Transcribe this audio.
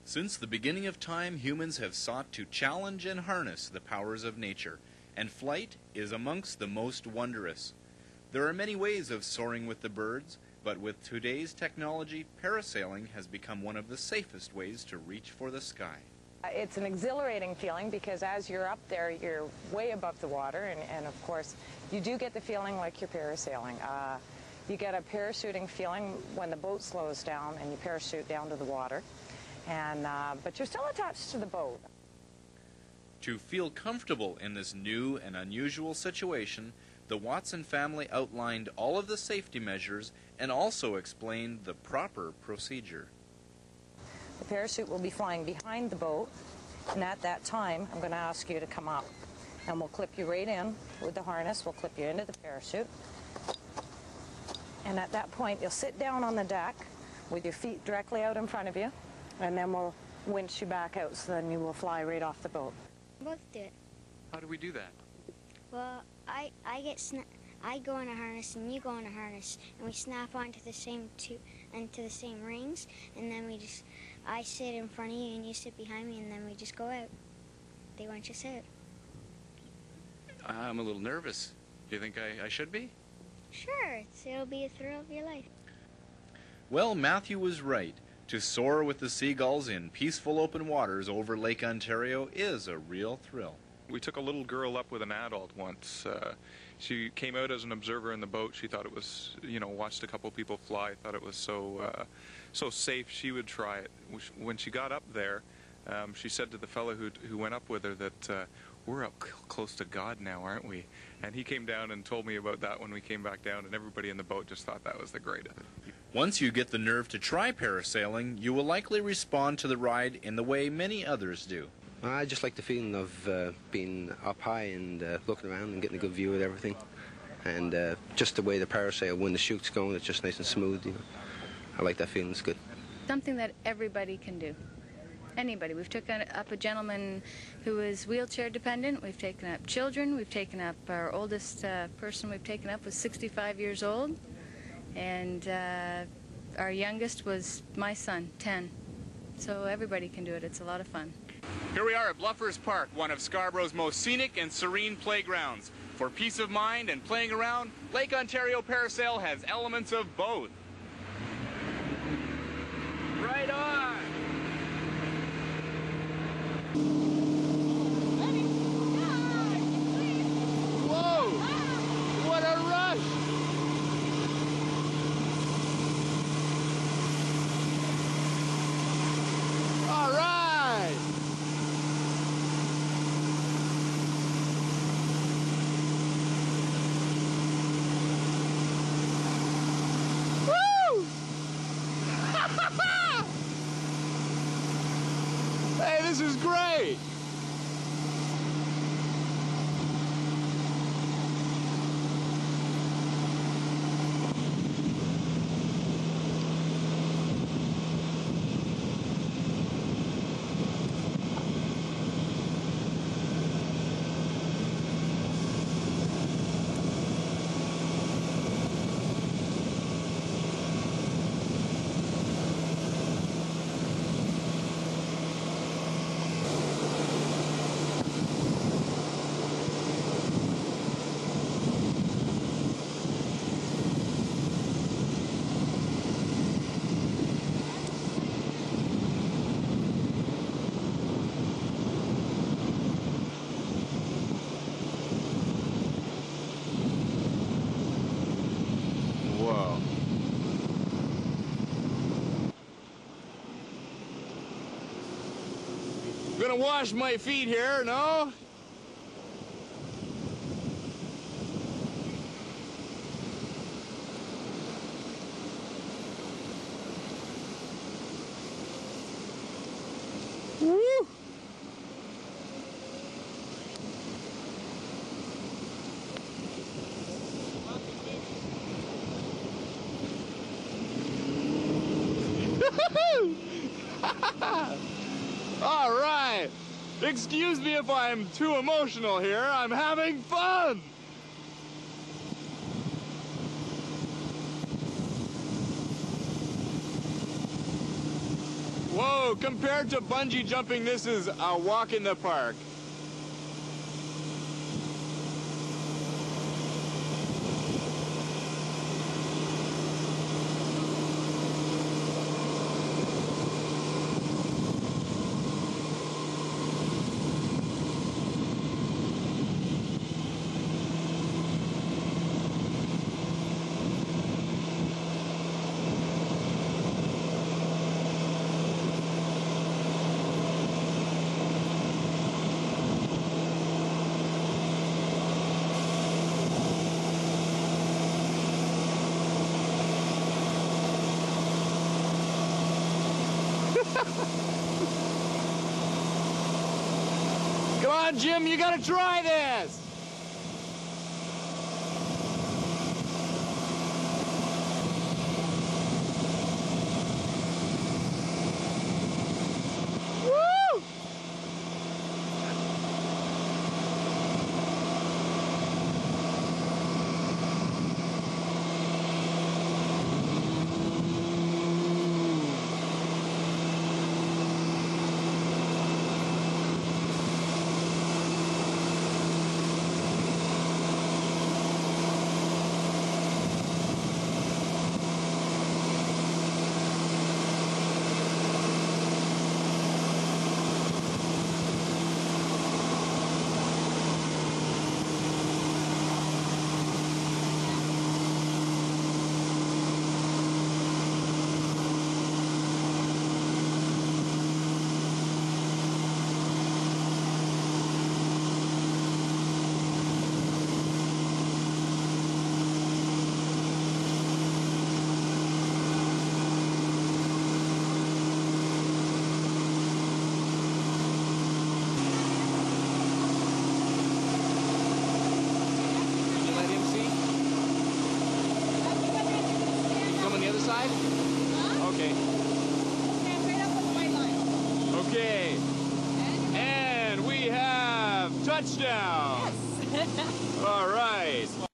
Since the beginning of time, humans have sought to challenge and harness the powers of nature, and flight is amongst the most wondrous. There are many ways of soaring with the birds, but with today's technology, parasailing has become one of the safest ways to reach for the sky. It's an exhilarating feeling because as you're up there, you're way above the water, and of course, you do get the feeling like you're parasailing. You get a parachuting feeling when the boat slows down and you parachute down to the water. But you're still attached to the boat. To feel comfortable in this new and unusual situation, the Watson family outlined all of the safety measures and also explained the proper procedure. The parachute will be flying behind the boat, and at that time, I'm going to ask you to come up. And we'll clip you right in with the harness. We'll clip you into the parachute. And at that point, you'll sit down on the deck with your feet directly out in front of you. And then we'll winch you back out, so then you will fly right off the boat. Both do it. How do we do that? Well, I go in a harness and you go in a harness, and we snap onto the same same rings, and then I sit in front of you and you sit behind me, and then we just go out. They winch us out. I'm a little nervous. Do you think I should be? Sure, it'll be a thrill of your life. Well, Matthew was right. To soar with the seagulls in peaceful open waters over Lake Ontario is a real thrill. We took a little girl up with an adult once. She came out as an observer in the boat. She thought it was, watched a couple people fly, thought it was so safe she would try it. When she got up there, she said to the fellow who went up with her that we're up close to God now, aren't we? And he came down and told me about that when we came back down, and everybody in the boat just thought that was the greatest. Once you get the nerve to try parasailing, you will likely respond to the ride in the way many others do. I just like the feeling of being up high and looking around and getting a good view of everything. And just the way the parasail, when the chute's going, it's just nice and smooth. I like that feeling, it's good. Something that everybody can do. Anybody. We've taken up a gentleman who is wheelchair dependent. We've taken up children. We've taken up our oldest person we've taken up was 65 years old. And our youngest was my son, 10. So everybody can do it. It's a lot of fun. Here we are at Bluffers Park, one of Scarborough's most scenic and serene playgrounds. For peace of mind and playing around, Lake Ontario Parasail has elements of both. Right on! Whoa! What a rush! All right! Woo! Hey, this is great! Whoa. I'm gonna wash my feet here, no? Woo! All right. Excuse me if I'm too emotional here. I'm having fun. Whoa. So compared to bungee jumping, this is a walk in the park. Come on, Jim, you gotta try this! Woo! Side? Okay. Stand right up on the white line. Okay. And we have touchdown. Yes. All right.